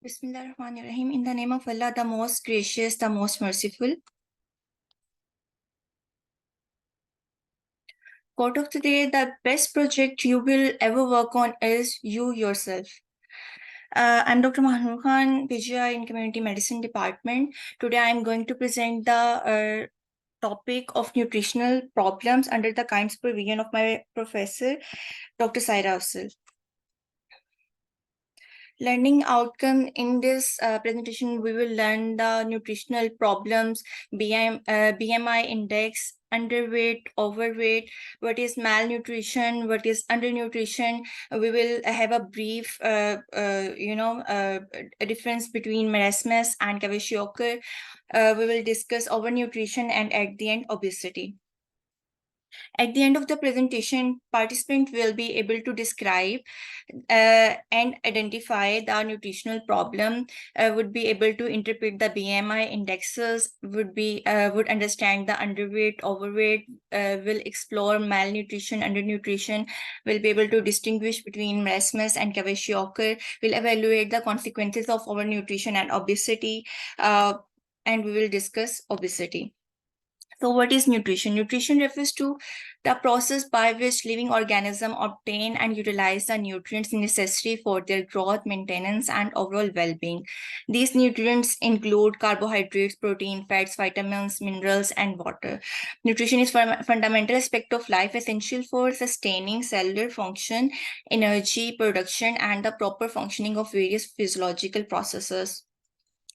Bismillahirrahmanirrahim. In the name of Allah, the most gracious, the most merciful. Quote of the day: the best project you will ever work on is you yourself. I'm Dr. Mahnoor PGI in Community Medicine Department. Today I'm going to present the topic of nutritional problems under the kind supervision of my professor, Dr. Saira Afzal. Learning outcome in this presentation, we will learn the nutritional problems, BMI index, underweight, overweight, what is malnutrition, what is undernutrition. We will have a brief, a difference between marasmus and kwashiorkor. We will discuss overnutrition and at the end, obesity. At the end of the presentation, participant will be able to describe and identify the nutritional problem, would be able to interpret the BMI indexes, would understand the underweight, overweight, will explore malnutrition, undernutrition, will be able to distinguish between marasmus and kwashiorkor, will evaluate the consequences of overnutrition and obesity, and we will discuss obesity. So what is nutrition? Nutrition refers to the process by which living organisms obtain and utilize the nutrients necessary for their growth, maintenance, and overall well-being. These nutrients include carbohydrates, protein, fats, vitamins, minerals, and water. Nutrition is a fundamental aspect of life, essential for sustaining cellular function, energy production, and the proper functioning of various physiological processes.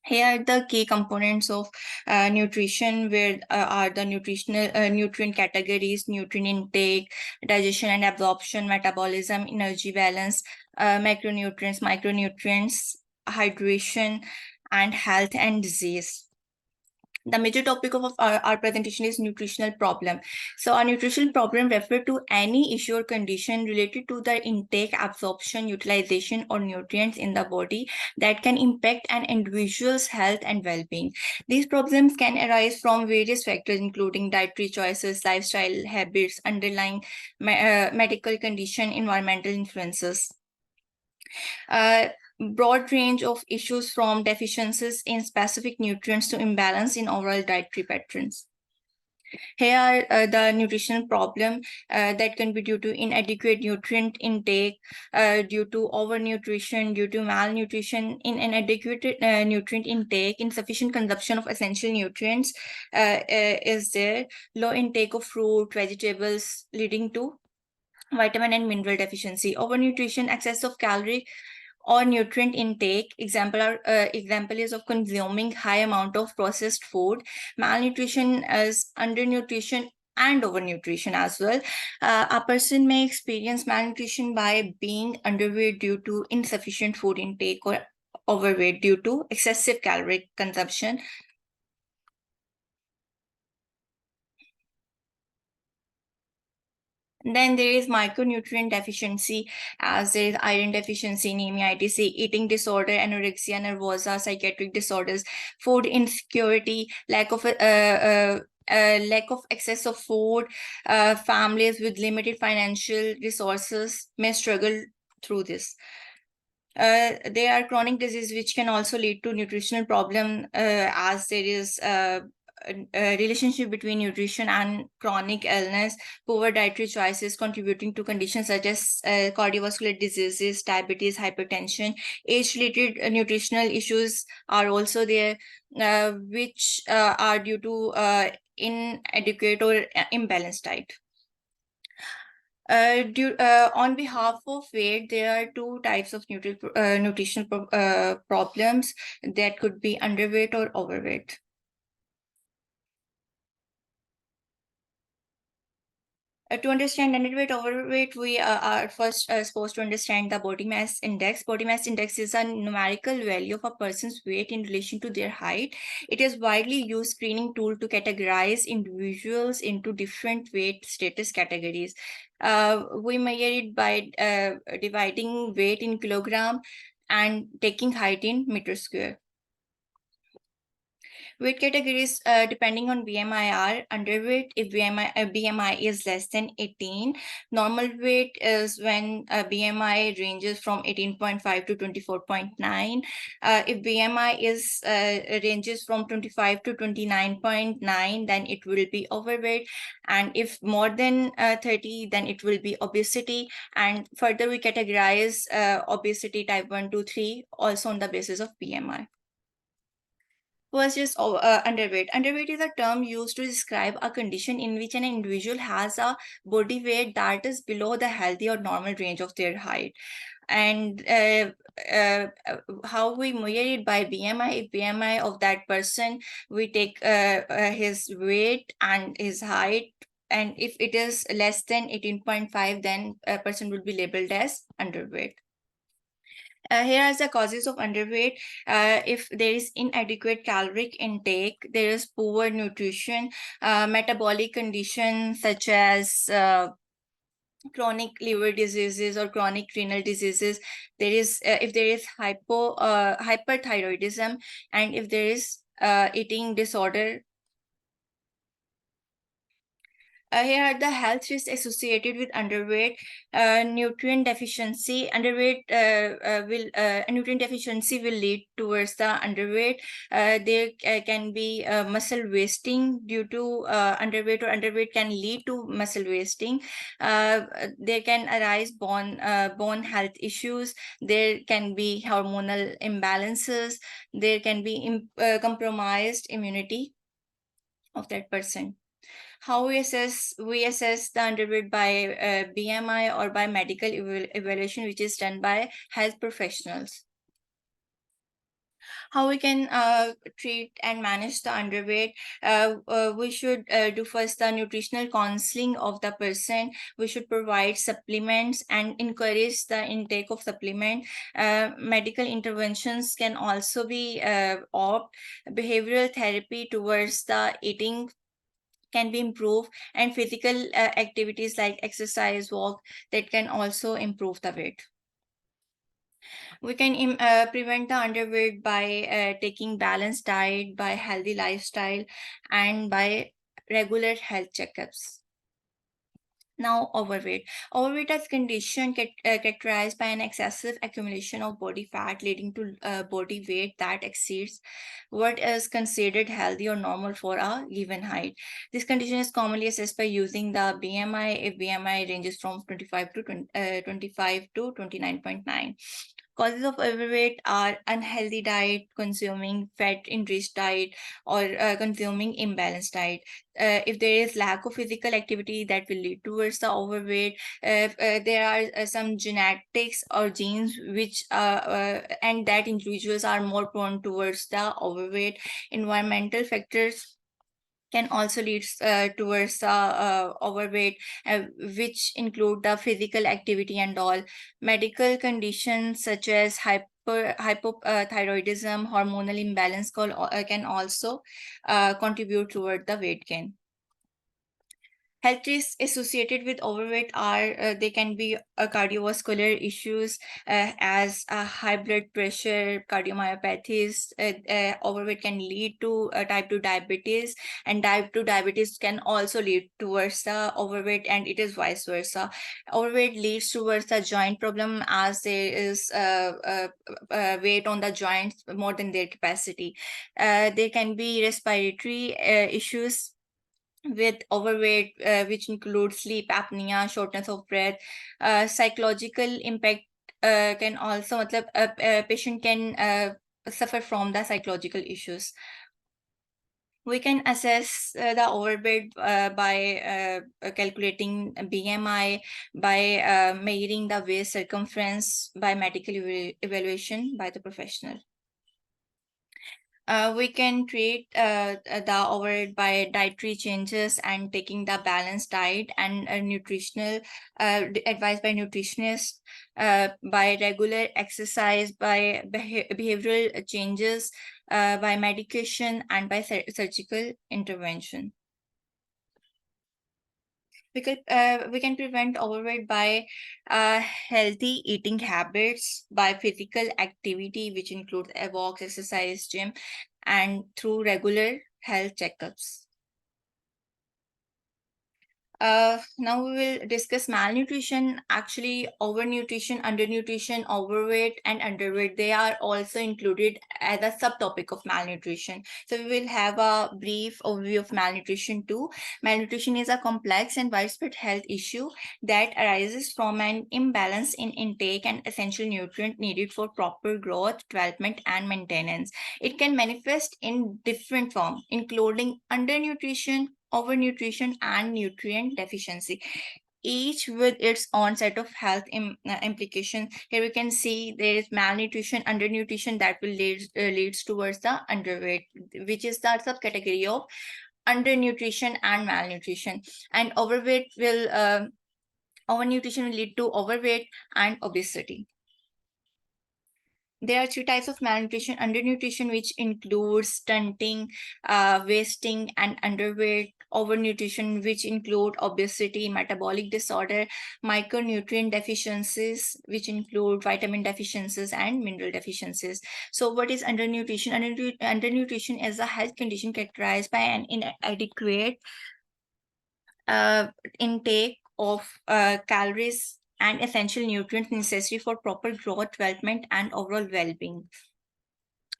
Here are the key components of nutrition, where are the nutrient categories: nutrient intake, digestion and absorption, metabolism, energy balance, macronutrients, micronutrients, hydration, and health and disease. The major topic of our presentation is nutritional problem. So our nutritional problem refer to any issue or condition related to the intake, absorption, utilization or nutrients in the body that can impact an individual's health and well-being. These problems can arise from various factors, including dietary choices, lifestyle habits, underlying medical condition, environmental influences. Broad range of issues from deficiencies in specific nutrients to imbalance in overall dietary patterns. Here are the nutritional problem that can be due to inadequate nutrient intake, due to overnutrition, due to malnutrition, inadequate nutrient intake, insufficient consumption of essential nutrients is there, low intake of fruit, vegetables, leading to vitamin and mineral deficiency, overnutrition, excess of calorie or nutrient intake. Example is of consuming high amount of processed food. Malnutrition is undernutrition and overnutrition as well. A person may experience malnutrition by being underweight due to insufficient food intake, or overweight due to excessive calorie consumption. Then there is micronutrient deficiency, as there is iron deficiency, anemia, etc., eating disorder, anorexia nervosa, psychiatric disorders, food insecurity, lack of excess of food. Families with limited financial resources may struggle through this. There are chronic disease which can also lead to nutritional problem, as there is a relationship between nutrition and chronic illness. Poor dietary choices contributing to conditions such as cardiovascular diseases, diabetes, hypertension. Age-related nutritional issues are also there, which are due to inadequate or imbalanced diet. On behalf of weight, there are two types of nutritional problems that could be underweight or overweight. To understand underweight, overweight, we are first supposed to understand the body mass index. Body mass index is a numerical value of a person's weight in relation to their height. It is widely used screening tool to categorize individuals into different weight status categories. We measure it by dividing weight in kilogram and taking height in meter square. Weight categories depending on BMI are underweight if BMI is less than 18. Normal weight is when BMI ranges from 18.5 to 24.9. If BMI is ranges from 25 to 29.9, then it will be overweight. And if more than 30, then it will be obesity. And further, we categorize obesity type 1, 2, 3 also on the basis of BMI. First is underweight. Underweight is a term used to describe a condition in which an individual has a body weight that is below the healthy or normal range of their height. And how we measure it by BMI. If BMI of that person, we take his weight and his height. And if it is less than 18.5, then a person will be labeled as underweight. Here are the causes of underweight. If there is inadequate caloric intake, there is poor nutrition, metabolic conditions such as chronic liver diseases or chronic renal diseases. There is if there is hyperthyroidism, and if there is eating disorder. Here are the health risks associated with underweight. Nutrient deficiency. Nutrient deficiency will lead towards the underweight. There can be muscle wasting due to underweight, or underweight can lead to muscle wasting. There can arise bone health issues. There can be hormonal imbalances. There can be compromised immunity of that person. How we assess the underweight by BMI or by medical evaluation, which is done by health professionals. How we can treat and manage the underweight. We should do first the nutritional counseling of the person. We should provide supplements and encourage the intake of supplement. Medical interventions can also be opt. Behavioral therapy towards the eating can be improved, and physical activities like exercise, walk, that can also improve the weight. We can prevent the underweight by taking balanced diet, by healthy lifestyle, and by regular health checkups. Now, overweight. Overweight is condition characterized by an excessive accumulation of body fat leading to body weight that exceeds what is considered healthy or normal for a given height. This condition is commonly assessed by using the BMI if BMI ranges from 25 to 29.9. Causes of overweight are unhealthy diet, consuming fat-enriched diet, or consuming imbalanced diet. If there is lack of physical activity, that will lead towards the overweight. There are some genetics or genes which and that individuals are more prone towards the overweight. Environmental factors can also lead towards overweight, which include the physical activity and all. Medical conditions such as hypothyroidism, hormonal imbalance can also contribute toward the weight gain. Health risks associated with overweight are they can be cardiovascular issues as high blood pressure, cardiomyopathies. Overweight can lead to type 2 diabetes, and type 2 diabetes can also lead towards the overweight, and it is vice versa. Overweight leads towards the joint problem as there is weight on the joints more than their capacity. There can be respiratory issues with overweight, which include sleep apnea, shortness of breath. Psychological impact can also, a patient can suffer from the psychological issues. We can assess the overweight by calculating BMI, by measuring the waist circumference, by medical evaluation by the professional. We can treat the overweight by dietary changes and taking the balanced diet, and nutritional advice by nutritionists, by regular exercise, by behavioral changes, by medication, and by surgical intervention. We can prevent overweight by healthy eating habits, by physical activity, which includes a walk, exercise, gym, and through regular health checkups. Now we will discuss malnutrition. Actually, overnutrition, undernutrition, overweight, and underweight, they are also included as a subtopic of malnutrition. So we will have a brief overview of malnutrition too. Malnutrition is a complex and widespread health issue that arises from an imbalance in intake and essential nutrient needed for proper growth, development, and maintenance. It can manifest in different forms, including undernutrition, overnutrition, and nutrient deficiency, each with its own set of health implications. Here we can see there is malnutrition, undernutrition that will leads towards the underweight, which is the subcategory of undernutrition and malnutrition. And overnutrition will lead to overweight and obesity. There are three types of malnutrition: undernutrition, which includes stunting, wasting, and underweight; overnutrition, which include obesity, metabolic disorder; micronutrient deficiencies, which include vitamin deficiencies and mineral deficiencies. So what is undernutrition? Undernutrition is a health condition characterized by an inadequate intake of calories and essential nutrients necessary for proper growth, development, and overall well-being.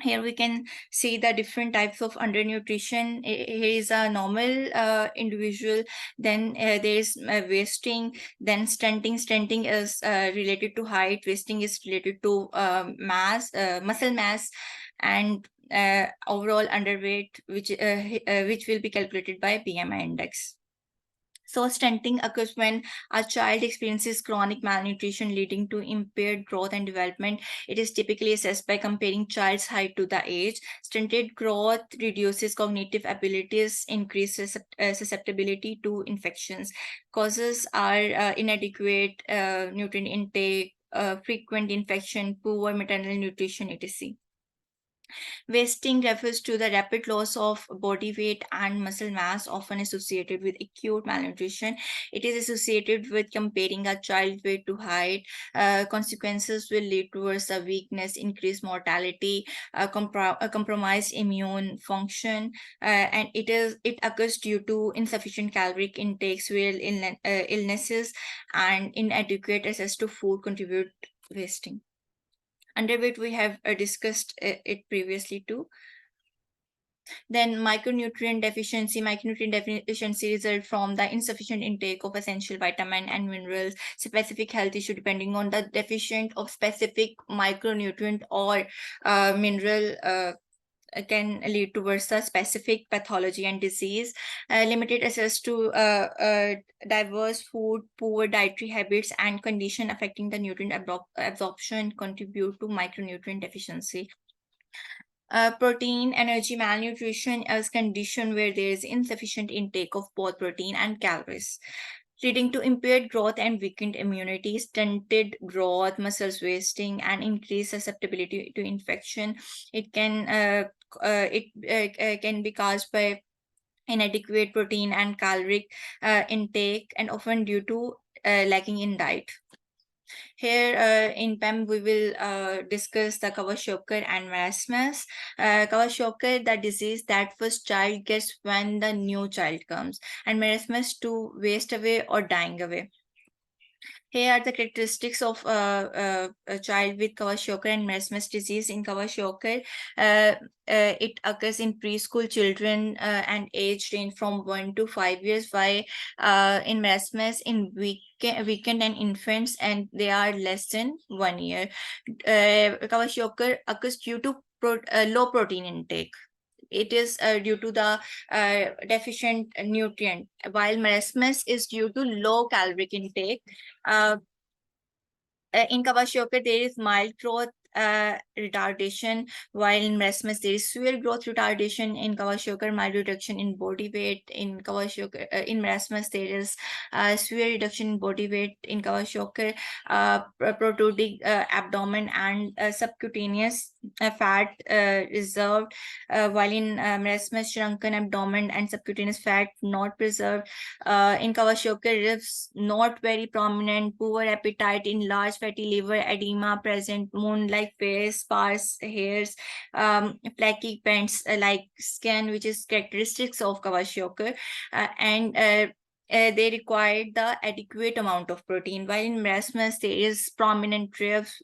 Here we can see the different types of undernutrition. Here is a normal individual, then there is wasting, then stunting. Stunting is related to height, wasting is related to muscle mass, and overall underweight, which will be calculated by BMI index. So stunting occurs when a child experiences chronic malnutrition leading to impaired growth and development. It is typically assessed by comparing child's height to the age. Stunted growth reduces cognitive abilities, increases susceptibility to infections. Causes are inadequate nutrient intake, frequent infection, poor maternal nutrition, etc. Wasting refers to the rapid loss of body weight and muscle mass, often associated with acute malnutrition. It is associated with comparing a child weight to height. Consequences will lead towards a weakness, increased mortality, compromised immune function, and it occurs due to insufficient caloric intake, severe illnesses, and inadequate access to food contribute wasting. Underweight, we have discussed it previously too. Then micronutrient deficiency. Micronutrient deficiency result from the insufficient intake of essential vitamin and minerals. Specific health issue depending on the deficient of specific micronutrient or mineral can lead towards a specific pathology and disease. Limited access to diverse food, poor dietary habits, and condition affecting the nutrient absorption contribute to micronutrient deficiency. Protein energy malnutrition is condition where there is insufficient intake of both protein and calories, leading to impaired growth and weakened immunity, stunted growth, muscles wasting, and increased susceptibility to infection. It can be caused by inadequate protein and caloric intake, and often due to lacking in diet. Here in PEM, we will discuss the Kwashiorkor and marasmus. Kwashiorkor, the disease that first child gets when the new child comes, and marasmus to waste away or dying away. Here are the characteristics of a child with Kwashiorkor and marasmus disease. In Kwashiorkor, it occurs in preschool children and age range from 1 to 5 years, while in marasmus in weakened and infants, and they are less than 1 year. Kwashiorkor occurs due to low protein intake. It is due to the deficient nutrient, while marasmus is due to low caloric intake. In Kwashiorkor, there is mild growth retardation, while in marasmus there is severe growth retardation. In Kwashiorkor, mild reduction in body weight. In Kwashiorkor, in marasmus there is severe reduction in body weight. In Kwashiorkor, protruding abdomen and subcutaneous fat reserved, while in marasmus, shrunken abdomen and subcutaneous fat not preserved. In Kwashiorkor, ribs not very prominent, poor appetite, enlarged fatty liver, edema present, moon-like face, sparse hairs, flaky pants like skin, which is characteristics of Kwashiorkor, and they require the adequate amount of protein. While in marasmus, there is prominent ribs,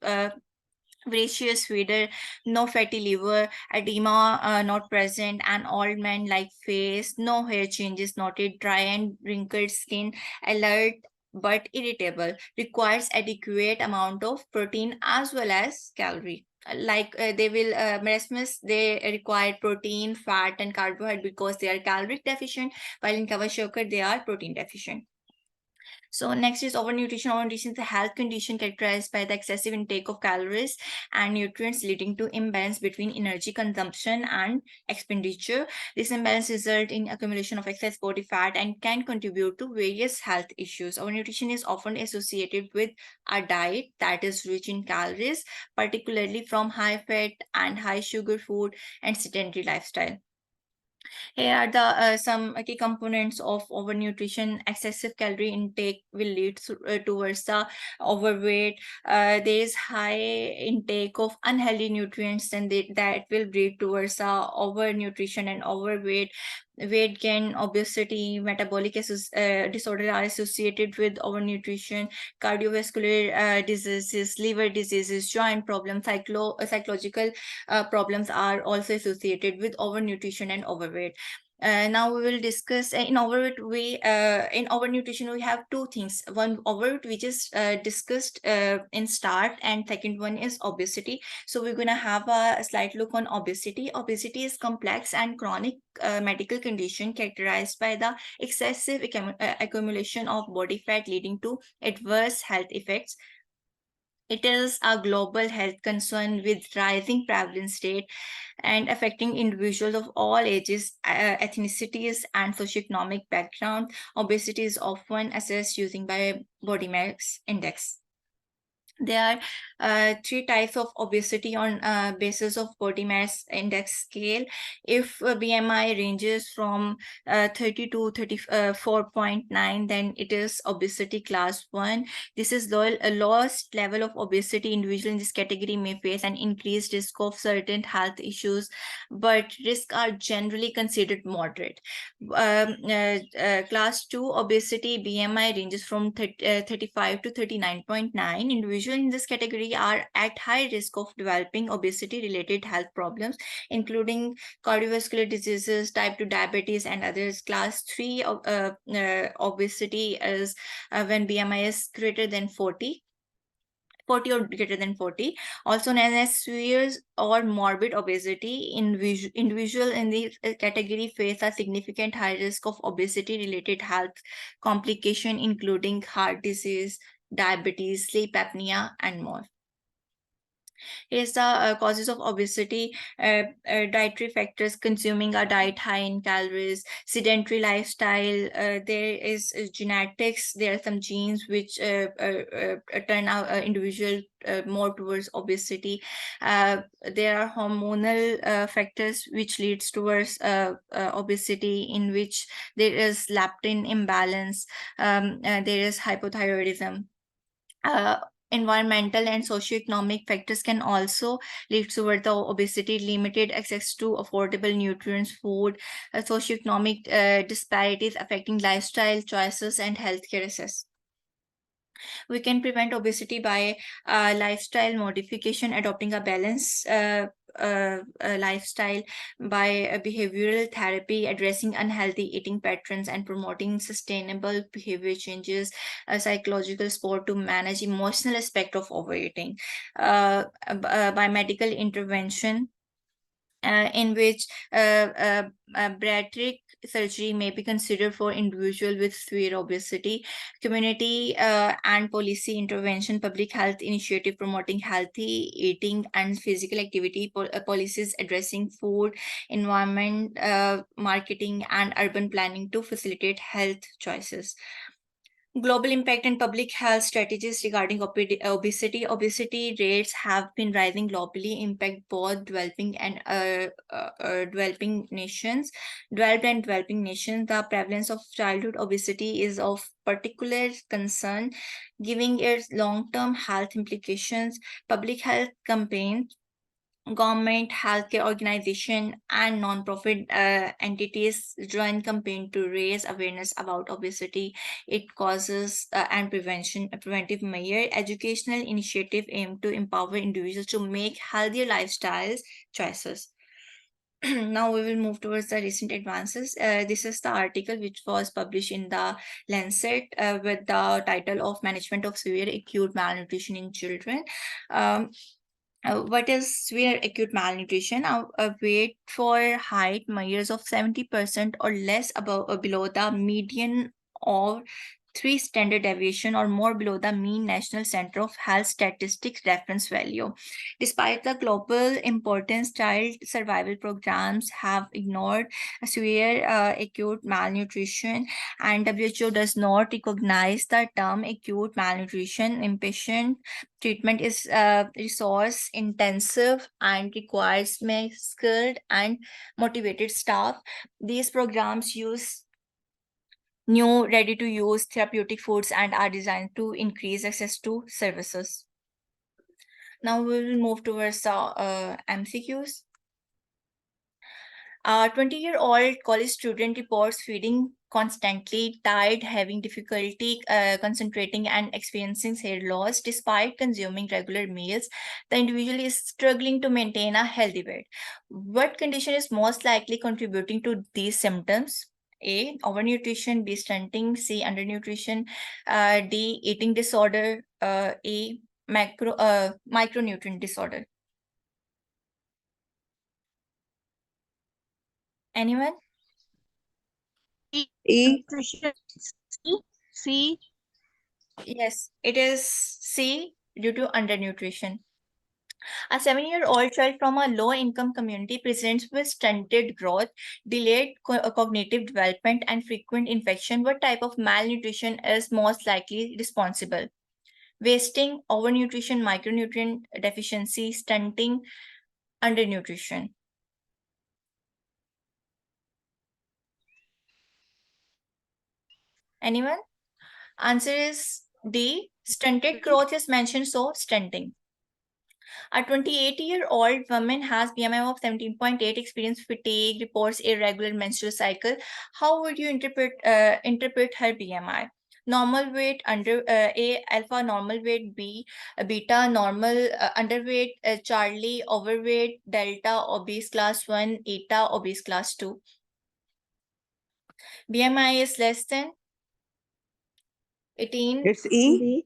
voracious feeder, no fatty liver, edema not present, an old man like face, no hair changes noted, dry and wrinkled skin, alert but irritable, requires adequate amount of protein as well as calorie. They will marasmus, they require protein, fat, and carbohydrate because they are caloric deficient, while in Kwashiorkor they are protein deficient. So next is overnutrition. Overnutrition is a health condition characterized by the excessive intake of calories and nutrients, leading to imbalance between energy consumption and expenditure. This imbalance results in accumulation of excess body fat and can contribute to various health issues. Overnutrition is often associated with a diet that is rich in calories, particularly from high fat and high sugar food and sedentary lifestyle. Here are the some key components of overnutrition. Excessive calorie intake will lead towards the overweight. There is high intake of unhealthy nutrients, and that will lead towards overnutrition and overweight. Weight gain, obesity, metabolic disorder are associated with overnutrition. Cardiovascular diseases, liver diseases, joint problems, psychological problems are also associated with overnutrition and overweight. Now we will discuss in overweight. In overnutrition we have two things. One, overweight, which is discussed in start, and second one is obesity. So we're gonna have a slight look on obesity. Obesity is complex and chronic medical condition characterized by the excessive accumulation of body fat, leading to adverse health effects. It is a global health concern with rising prevalence rate and affecting individuals of all ages, ethnicities, and socioeconomic background. Obesity is often assessed using by body mass index. There are three types of obesity on basis of body mass index scale. If BMI ranges from 30 to 34.9, then it is obesity class 1. This is the lowest level of obesity. Individuals in this category may face an increased risk of certain health issues, but risks are generally considered moderate. Class 2 obesity, BMI ranges from 35 to 39.9. Individuals in this category are at high risk of developing obesity-related health problems, including cardiovascular diseases, type 2 diabetes, and others. Class 3 obesity is when BMI is greater than 40 or greater than 40, also known as severe or morbid obesity. Individual in the category face a significant high risk of obesity-related health complication, including heart disease, diabetes, sleep apnea, and more. Here's the causes of obesity. Dietary factors: consuming a diet high in calories, sedentary lifestyle. There is genetics. There are some genes which turn out individual more towards obesity. There are hormonal factors which leads towards obesity, in which there is leptin imbalance. There is hypothyroidism. Environmental and socioeconomic factors can also lead toward the obesity. Limited access to affordable nutrients, food, socioeconomic disparities affecting lifestyle choices and healthcare access. We can prevent obesity by lifestyle modification, adopting a balanced lifestyle, by behavioral therapy, addressing unhealthy eating patterns, and promoting sustainable behavior changes, psychological support to manage emotional aspect of overeating, by medical intervention, in which bariatric surgery may be considered for individuals with severe obesity. Community and policy intervention, public health initiative promoting healthy eating and physical activity, policies addressing food, environment, marketing, and urban planning to facilitate health choices. Global impact and public health strategies regarding obesity. Obesity rates have been rising globally, impact both developing and developing nations. Developed and developing nations, the prevalence of childhood obesity is of particular concern, giving its long-term health implications. Public health campaigns, government, healthcare organization, and non-profit entities join campaign to raise awareness about obesity, its causes, and preventive measure. Educational initiative aim to empower individuals to make healthier lifestyles choices. Now we will move towards the recent advances. This is the article which was published in the Lancet with the title of Management of Severe Acute Malnutrition in Children. What is severe acute malnutrition? A weight for height measures of 70% or less above or below the median, or 3 standard deviation or more below the mean national center of health statistics reference value. Despite the global importance, child survival programs have ignored severe acute malnutrition, and WHO does not recognize the term acute malnutrition. Inpatient treatment is resource intensive and requires skilled and motivated staff. These programs use new ready-to-use therapeutic foods and are designed to increase access to services. Now we will move towards the MCQs. A 20-year-old college student reports feeling constantly tired, having difficulty concentrating, and experiencing hair loss despite consuming regular meals. The individual is struggling to maintain a healthy weight. What condition is most likely contributing to these symptoms? A. Overnutrition. B. Stunting. C. Undernutrition. D. Eating disorder. E. Micronutrient disorder. Anyone? E. C. Yes, it is C, due to undernutrition. A 7-year-old child from a low-income community presents with stunted growth, delayed cognitive development, and frequent infection. What type of malnutrition is most likely responsible? Wasting, overnutrition, micronutrient deficiency, stunting, undernutrition. Anyone? Answer is D. Stunted growth is mentioned, so stunting. A 28-year-old woman has BMI of 17.8, experience fatigue, reports irregular menstrual cycle. How would you interpret her BMI? Normal weight, under A, alpha normal weight, B, beta normal, underweight, Charlie overweight, delta obese class 1, eta obese class 2. BMI is less than 18. It's E.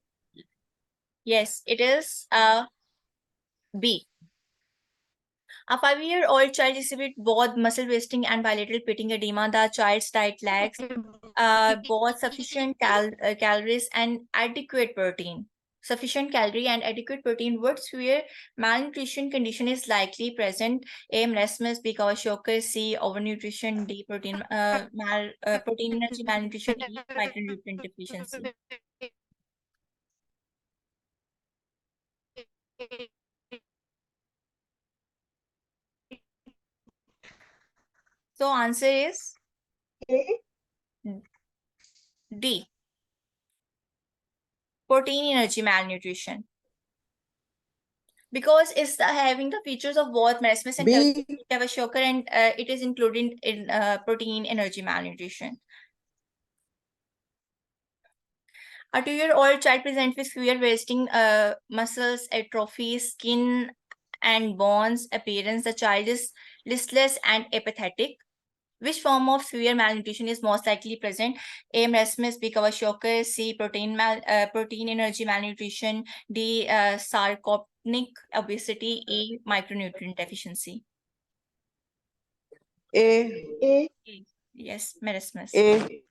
Yes, it is B. A 5-year-old child exhibits both muscle wasting and bilateral pitting edema. The child's diet lacks both sufficient calories and adequate protein. Sufficient calorie and adequate protein. What severe malnutrition condition is likely present? A. Marasmus, B. Kwashiorkor, C. Overnutrition, D. Protein energy malnutrition, E. Micronutrient deficiency. So answer is D. Protein energy malnutrition. Because it's having the features of both marasmus and B. Kwashiorkor, and it is included in protein energy malnutrition. A 2-year-old child presents with severe wasting, muscles, atrophy, skin and bones appearance. The child is listless and apathetic. Which form of severe malnutrition is most likely present? A. Marasmus, B. Kwashiorkor, C. Protein energy malnutrition, D. Sarcopenic obesity, E. Micronutrient deficiency. A. Yes, marasmus. A.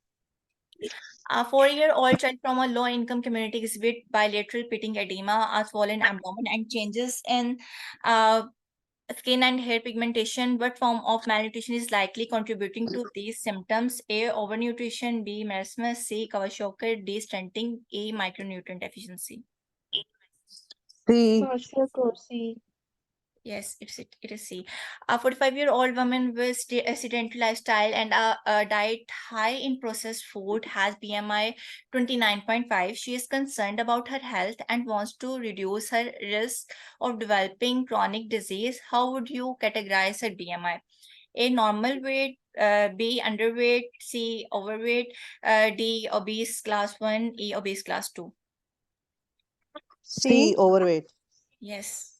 A 4-year-old child from a low-income community exhibit bilateral pitting edema, a swollen abdomen, and changes in uh, skin and hair pigmentation. What form of malnutrition is likely contributing to these symptoms? A. Overnutrition. B. Marasmus. C. Kwashiorkor. D. Stunting. E. Micronutrient deficiency. C. Kwashiorkor. Yes, it is C. A 45-year-old woman with a sedentary lifestyle and a diet high in processed food has BMI 29.5. She is concerned about her health and wants to reduce her risk of developing chronic disease. How would you categorize her BMI? A. Normal weight. B. Underweight. C. Overweight. D. Obese class 1. E. Obese class 2. C. Overweight. Yes.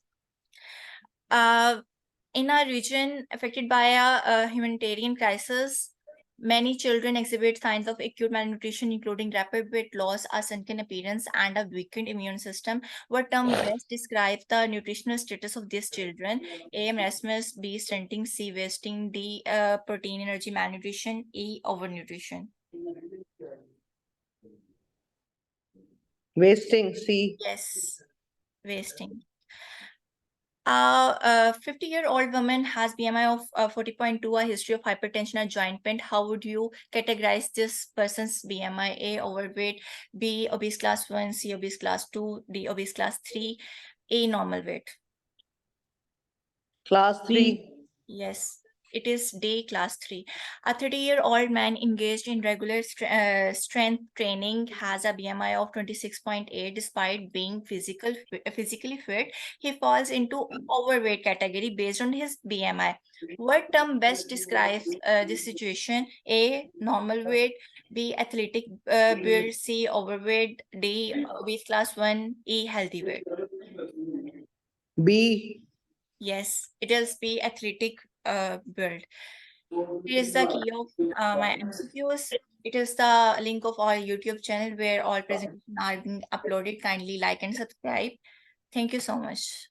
In our region affected by a humanitarian crisis, many children exhibit signs of acute malnutrition, including rapid weight loss, a sunken appearance, and a weakened immune system. What term best describes the nutritional status of these children? A. Marasmus. B. Stunting. C. Wasting. D. Protein energy malnutrition. E. Overnutrition. Wasting. C. Yes, wasting. A 50-year-old woman has BMI of 40.2, a history of hypertension, a joint pain. How would you categorize this person's BMI? A. Overweight. B. Obese class 1. C. Obese class 2. D. Obese class 3. A. Normal weight. Class 3. Yes, it is day class 3. A 30-year-old man engaged in regular strength training has a BMI of 26.8. Despite being physically fit, he falls into overweight category based on his BMI. What term best describes this situation? A. Normal weight. B. Athletic build. C. Overweight. D. Obese class 1. E. Healthy weight. B. Yes, it is B. Athletic build. Here is the key of my MCQs. It is the link of our YouTube channel where all presentations are being uploaded. Kindly like and subscribe. Thank you so much.